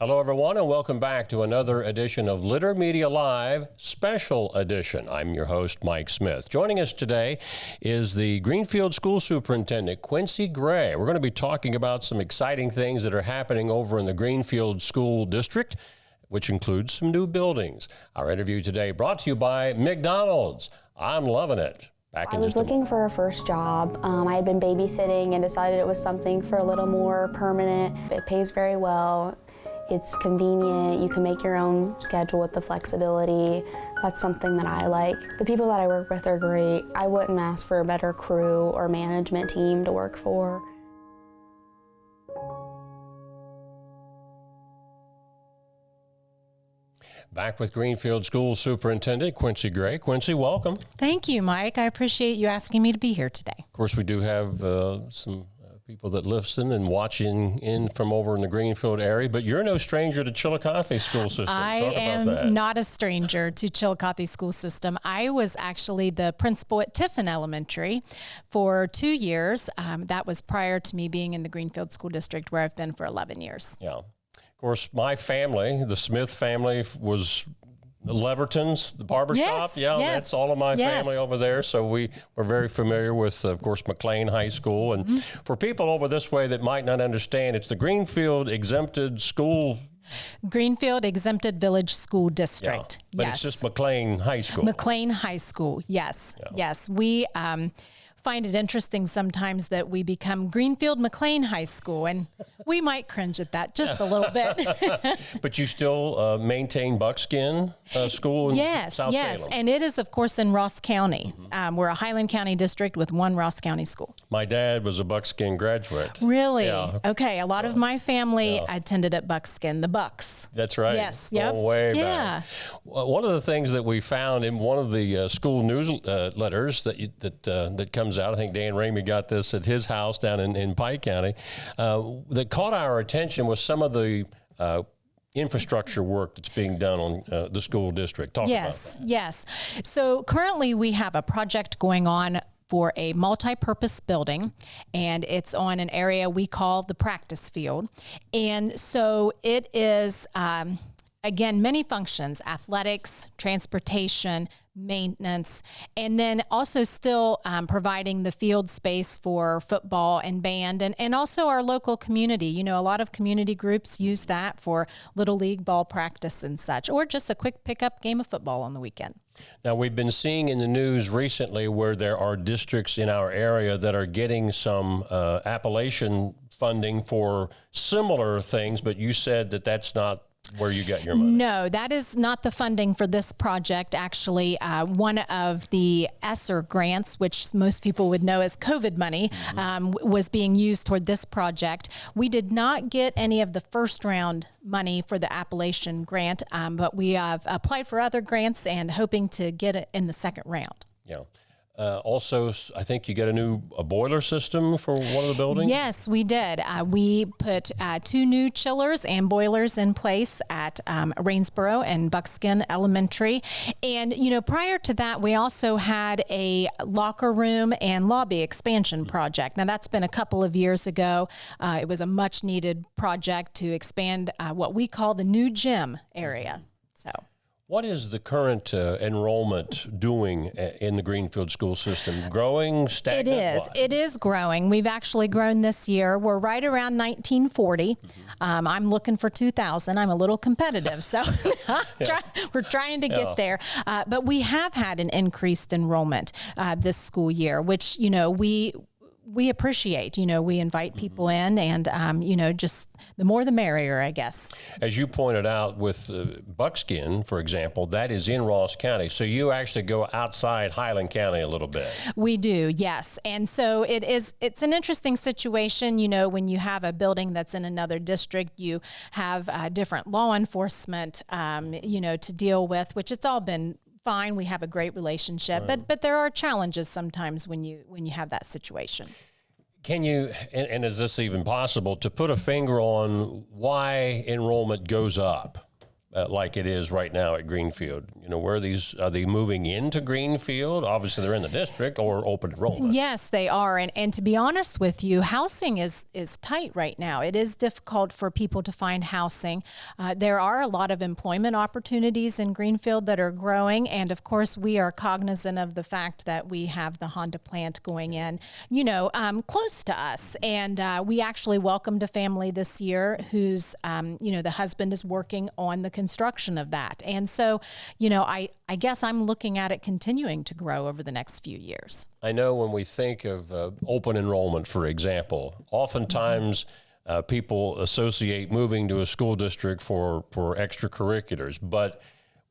Hello, everyone, and welcome back to another edition of Litter Media Live Special Edition. I'm your host, Mike Smith. Joining us today is the Greenfield School Superintendent, Quincey Gray. We're going to be talking about some exciting things that are happening over in the Greenfield School District, which includes some new buildings. Our interview today brought to you by McDonald's. I'm loving it. I was looking for a first job. I had been babysitting and decided it was something for a little more permanent. It pays very well. It's convenient. You can make your own schedule with the flexibility. That's something that I like. The people that I work with are great. I wouldn't ask for a better crew or management team to work for. Back with Greenfield School Superintendent Quincey Gray. Quincey, welcome. Thank you, Mike. I appreciate you asking me to be here today. Of course, we do have some people that listen and watching in from over in the Greenfield area, but you're no stranger to Chillicothe school system. I am not a stranger to Chillicothe school system. I was actually the principal at Tiffin Elementary for 2 years. That was prior to me being in the Greenfield School District, where I've been for 11 years. Yeah. Of course, my family, the Smith family, was Leverton's, the barbershop. Yes, yeah, yes, that's all of my yes. family over there. So we were very familiar with, of course, McLean High School. And for people over this way that might not understand, it's the Greenfield Exempted School. Greenfield Exempted Village School District. Yeah, but yes. It's just McLean High School. McLean High School, yes. Yeah. Yes. We find it interesting sometimes that we become Greenfield McLean High School, and we might cringe at that just a little bit. But you still maintain Buckskin School in South Salem. And it is, of course, in Ross County. We're a Highland County district with one Ross County school. My dad was a Buckskin graduate. Really? Yeah. Okay. A lot of my family attended at Buckskin, the Bucks. That's right. Yes. Yep. Going way back. Yeah. Well, one of the things that we found in one of the school newsletters that comes out, I think Dan Ramey got this at his house down in Pike County, that caught our attention was some of the infrastructure work that's being done on the school district. Talk about that. Yes. So currently we have a project going on for a multi-purpose building, and it's on an area we call the practice field. And so it is, again, many functions: athletics, transportation, maintenance, and then also still providing the field space for football and band, and also our local community. You know, a lot of community groups use that for Little League ball practice and such, or just a quick pickup game of football on the weekend. Now, we've been seeing in the news recently where there are districts in our area that are getting some Appalachian funding for similar things, but you said that that's not where you got your money. No, that is not the funding for this project. Actually, one of the ESSER grants, which most people would know as COVID money, was being used toward this project. We did not get any of the first round money for the Appalachian grant, but we have applied for other grants and hoping to get it in the second round. Yeah. Also, I think you got a boiler system for one of the buildings? Yes, we did. We put 2 new chillers and boilers in place at Rainsboro and Buckskin Elementary. And, you know, prior to that, we also had a locker room and lobby expansion project. Now, that's been a couple of years ago. It was a much needed project to expand what we call the new gym area. So. What is the current enrollment doing in the Greenfield school system? Growing, stagnant? It is. It is growing. We've actually grown this year. We're right around 1940. I'm looking for 2000. I'm a little competitive, so we're trying to get there. But we have had an increased enrollment this school year, which, you know, we appreciate. You know, we invite people in, and, you know, just the more the merrier, I guess. As you pointed out with Buckskin, for example, that is in Ross County. So you actually go outside Highland County a little bit. We do, yes. And so it's an interesting situation. You know, when you have a building that's in another district, you have different law enforcement, you know, to deal with, which it's all been fine. We have a great relationship, but there are challenges sometimes when you have that situation. Can you, and is this even possible, to put a finger on why enrollment goes up? like it is right now at Greenfield? You know, where are they moving into Greenfield? Obviously, they're in the district or open enrollment. Yes, they are. And to be honest with you, housing is tight right now. It is difficult for people to find housing. There are a lot of employment opportunities in Greenfield that are growing. And of course, we are cognizant of the fact that we have the Honda plant going in, close to us. And we actually welcomed a family this year whose, the husband is working on the construction of that. And so, I guess I'm looking at it continuing to grow over the next few years. I know when we think of open enrollment, for example, oftentimes people associate moving to a school district for extracurriculars, but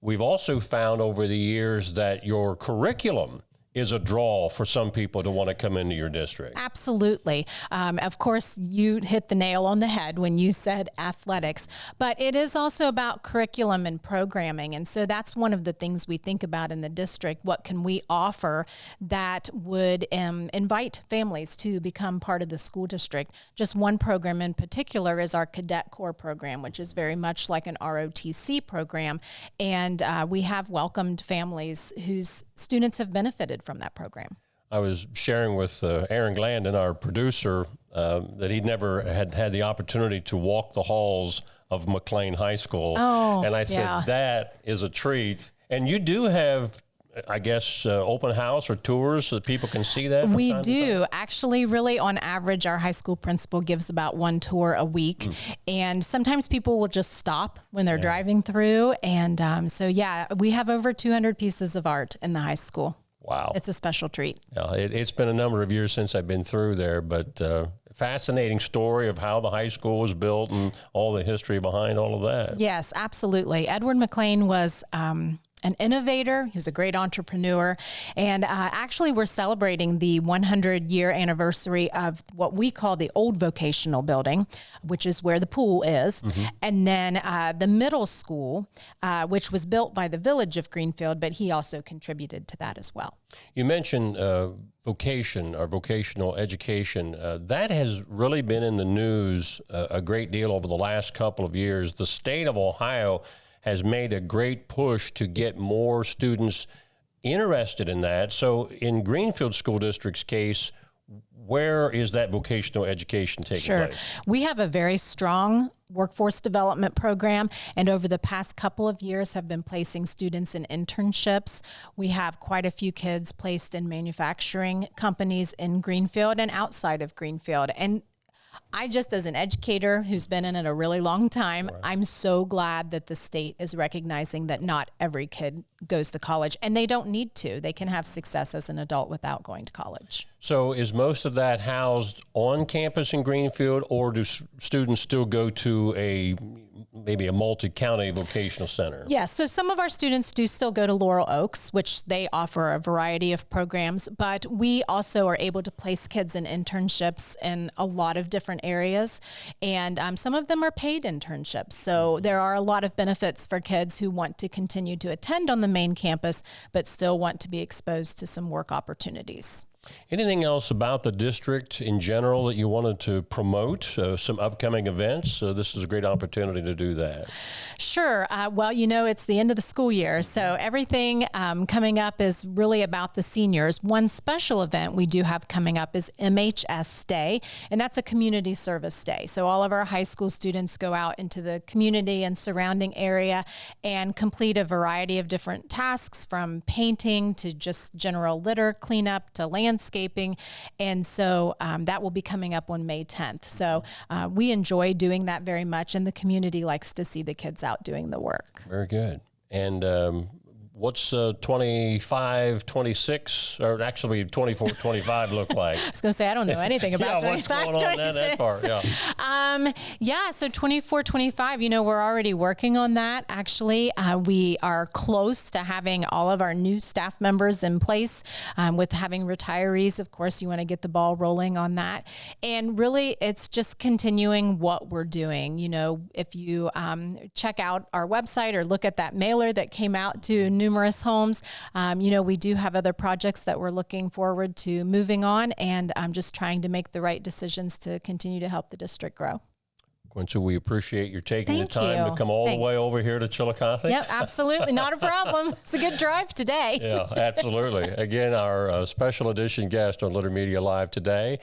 we've also found over the years that your curriculum is a draw for some people to want to come into your district. Absolutely. Of course, you hit the nail on the head when you said athletics, but it is also about curriculum and programming. And so that's one of the things we think about in the district. What can we offer that would invite families to become part of the school district? Just one program in particular is our Cadet Corps program, which is very much like an ROTC program. And we have welcomed families whose students have benefited from that program. I was sharing with Aaron Glandon, our producer, that he'd never had the opportunity to walk the halls of McLean High School. Oh, and I said, that is a treat. And you do have, I guess, open house or tours so that people can see that? We do. Actually, really, on average, our high school principal gives about one tour a week. And sometimes people will just stop when they're driving through. And we have over 200 pieces of art in the high school. Wow. It's a special treat. Yeah, it's been a number of years since I've been through there, but fascinating story of how the high school was built and all the history behind all of that. Yes, absolutely. Edward McLean was an innovator. He was a great entrepreneur. And actually, we're celebrating the 100-year anniversary of what we call the old vocational building, which is where the pool is. And then the middle school, which was built by the village of Greenfield, but he also contributed to that as well. You mentioned vocation or vocational education. That has really been in the news a great deal over the last couple of years. The state of Ohio has made a great push to get more students interested in that. So in Greenfield School District's case, where is that vocational education taking place? We have a very strong workforce development program, and over the past couple of years have been placing students in internships. We have quite a few kids placed in manufacturing companies in Greenfield and outside of Greenfield. And I just, as an educator who's been in it a really long time, I'm so glad that the state is recognizing that not every kid goes to college, and they don't need to. They can have success as an adult without going to college. So is most of that housed on campus in Greenfield, or do students still go to maybe a multi-county vocational center? Yes, so some of our students do still go to Laurel Oaks, which they offer a variety of programs, but we also are able to place kids in internships in a lot of different areas, and some of them are paid internships. So there are a lot of benefits for kids who want to continue to attend on the main campus, but still want to be exposed to some work opportunities. Anything else about the district in general that you wanted to promote? Some upcoming events? This is a great opportunity to do that. Sure. Well, it's the end of the school year, so everything coming up is really about the seniors. One special event we do have coming up is MHS Day, and that's a community service day. So all of our high school students go out into the community and surrounding area and complete a variety of different tasks, from painting to just general litter cleanup to landscaping. And so that will be coming up on May 10th. So we enjoy doing that very much, and the community likes to see the kids out doing the work. Very good. And what's 25, 26, or actually 24, 25 look like? I was going to say, I don't know anything about 25, what's going 26. on that part? So 24, 25, we're already working on that. Actually, we are close to having all of our new staff members in place. With having retirees, of course, you want to get the ball rolling on that. And really, it's just continuing what we're doing. If you check out our website or look at that mailer that came out to numerous homes, we do have other projects that we're looking forward to moving on, and I'm just trying to make the right decisions to continue to help the district grow. Quincy, we appreciate you taking the Thank time you. to come all the way over here to Chillicothe. Yep, absolutely. Not a problem. It's a good drive today. Yeah, absolutely. Again, our special edition guest on Litter Media Live today,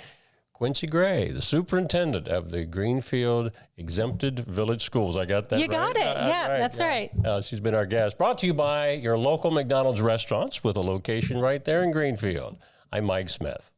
Quincey Gray, the superintendent of the Greenfield Exempted Village Schools. I got that You right? got it. Yeah, right. that's right. She's been our guest. Brought to you by your local McDonald's restaurants with a location right there in Greenfield. I'm Mike Smith.